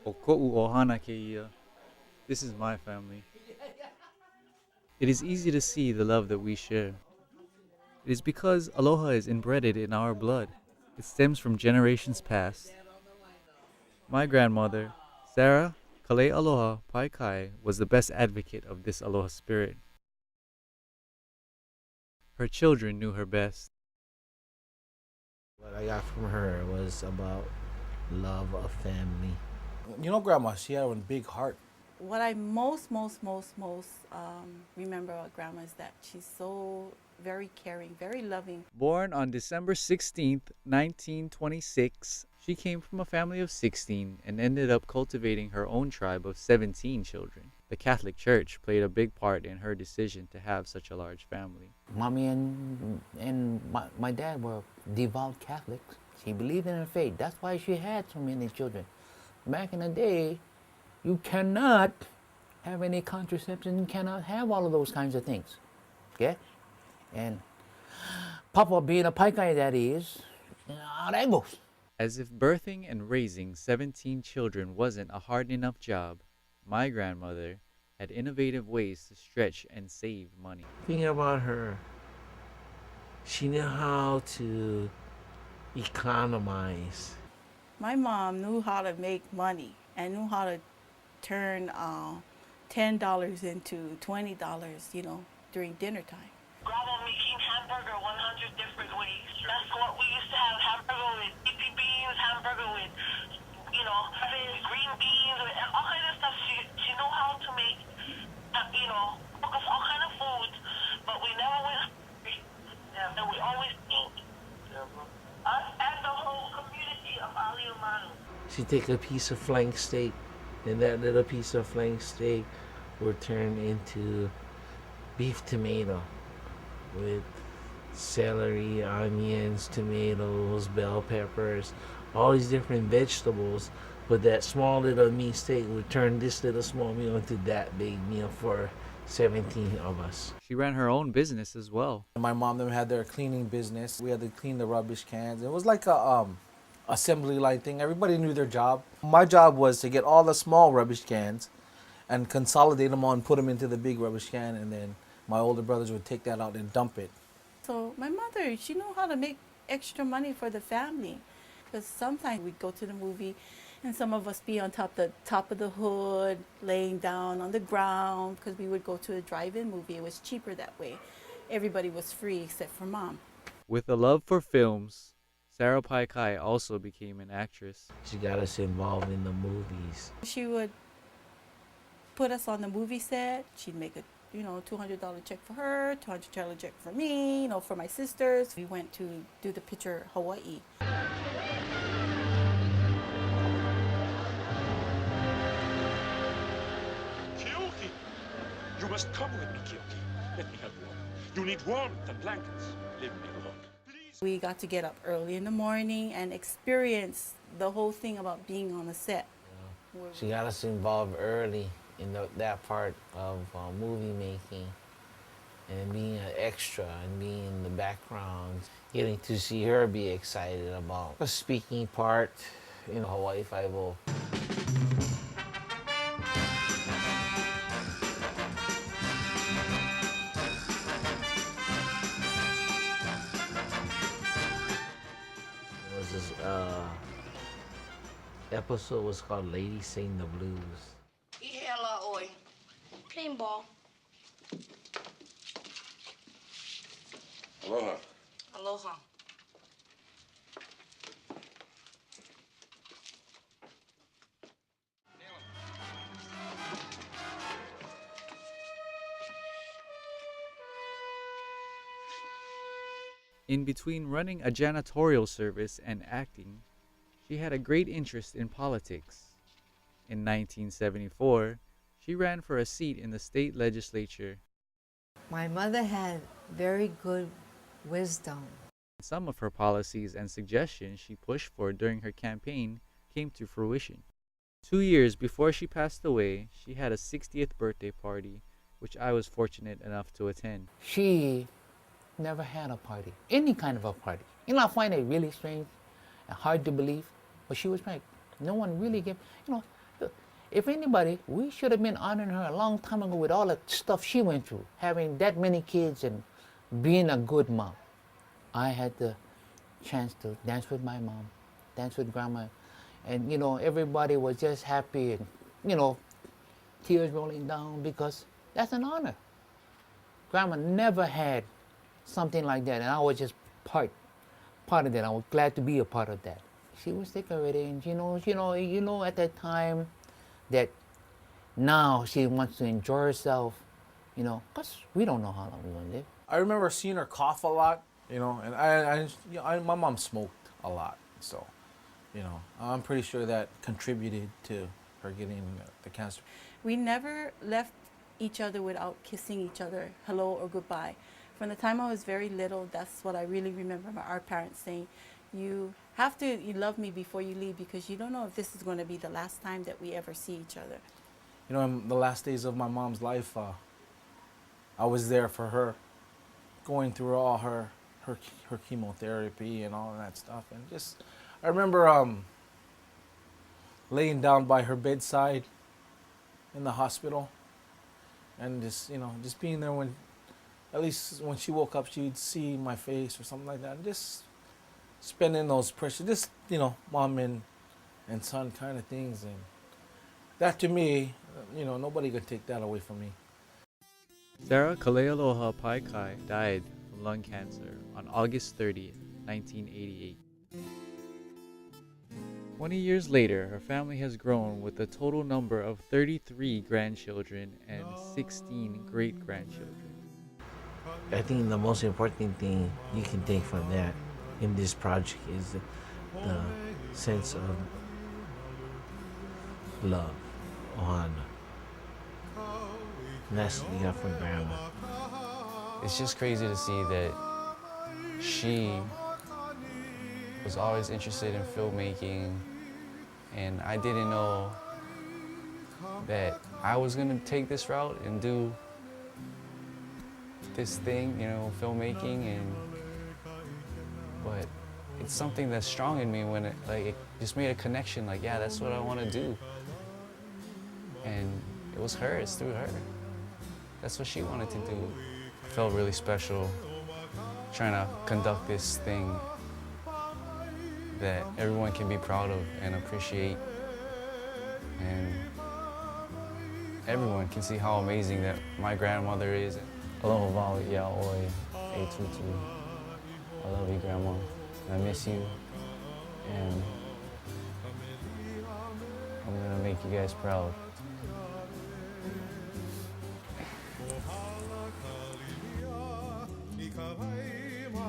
O ko'u ohana keia. This is my family. It is easy to see the love that we share. It is because aloha is inbred in our blood. It stems from generations past. My grandmother, Sarah Kale Aloha Paikai, was the best advocate of this aloha spirit. Her children knew her best. What I got from her was about love of family. You know, Grandma, she had a big heart. What I most remember about Grandma is that she's so very caring, very loving. Born on December 16th, 1926, she came from a family of 16 and ended up cultivating her own tribe of 17 children. The Catholic Church played a big part in her decision to have such a large family. Mommy and my dad were devout Catholics. She believed in her faith. That's why she had so many children. Back in the day, you cannot have any contraception. You cannot have all of those kinds of things. Okay? And Papa being a Paikai that is, that goes. As if birthing and raising 17 children wasn't a hard enough job, my grandmother had innovative ways to stretch and save money. Thinking about her, she knew how to economize. My mom knew how to make money and knew how to turn $10 into $20, during dinner time. Grandma making hamburger 100 different ways. That's what we used to have, hamburger with leafy beans, hamburger with, green beans, with all kind of stuff. She know how to make, cook us all kind of food, but we never went hungry. Yeah. And we always ate. Us and the whole community of Ali Umanu. She'd take a piece of flank steak, and that little piece of flank steak would turn into beef tomato with celery, onions, tomatoes, bell peppers, all these different vegetables. But that small little meat steak would turn this little small meal into that big meal for 17 of us. She ran her own business as well. And my mom them had their cleaning business. We had to clean the rubbish cans. It was like a assembly line thing. Everybody knew their job. My job was to get all the small rubbish cans and consolidate them all and put them into the big rubbish can, and then my older brothers would take that out and dump it. So my mother, she knew how to make extra money for the family. Because sometimes we'd go to the movie and some of us be on top of the hood, laying down on the ground, because we would go to a drive-in movie. It was cheaper that way. Everybody was free except for Mom. With a love for films, Sarah Paikai also became an actress. She got us involved in the movies. She would put us on the movie set. She'd make a $200 check for her, $200 check for me, for my sisters. We went to do the picture Hawaii. Kyoki! You must come with me, Kyoki. Let me help you. You need warmth and blankets. Leave me alone. Please. We got to get up early in the morning and experience the whole thing about being on the set. She got us involved early in that part of movie making, and being an extra and being in the background, getting to see her be excited about the speaking part in Hawaii Five-0. There was this episode was called Lady Sing the Blues. Ihela oi. Playing ball. Aloha. Aloha. In between running a janitorial service and acting, she had a great interest in politics. In 1974, she ran for a seat in the state legislature. My mother had very good wisdom. Some of her policies and suggestions she pushed for during her campaign came to fruition. 2 years before she passed away, she had a 60th birthday party, which I was fortunate enough to attend. She never had a party, any kind of a party. I find it really strange and hard to believe, but she was right. No one really gave, there if anybody, we should have been honoring her a long time ago with all the stuff she went through, having that many kids and being a good mom. I had the chance to dance with my mom, dance with grandma, and everybody was just happy and tears rolling down because that's an honor. Grandma never had something like that, and I was just part of that. I was glad to be a part of that. She was sick already, and at that time that now she wants to enjoy herself, because we don't know how long we're going to live. I remember seeing her cough a lot, and my mom smoked a lot, so, I'm pretty sure that contributed to her getting the cancer. We never left each other without kissing each other, hello or goodbye. From the time I was very little, that's what I really remember our parents saying. You love me before you leave because you don't know if this is going to be the last time that we ever see each other. In the last days of my mom's life, I was there for her, going through all her chemotherapy and all of that stuff. And I remember laying down by her bedside in the hospital, and just being there when, at least when she woke up, she'd see my face or something like that, and just spending those precious, mom and son kind of things. And that to me, nobody could take that away from me. Sarah Kalealoha Paikai died from lung cancer on August 30th, 1988. 20 years later, her family has grown with a total number of 33 grandchildren and 16 great-grandchildren. I think the most important thing you can take from that in this project is the sense of love, ohana. And that's what you got from Grandma. It's just crazy to see that she was always interested in filmmaking, and I didn't know that I was gonna take this route and do this thing, filmmaking, but it's something that's strong in me when it just made a connection, yeah, that's what I want to do. And it was her, it's through her. That's what she wanted to do. I felt really special trying to conduct this thing that everyone can be proud of and appreciate, and everyone can see how amazing that my grandmother is. Aloha wau ia oi, e tutu. I love you, Grandma. I miss you, and I'm gonna make you guys proud. Ikawaima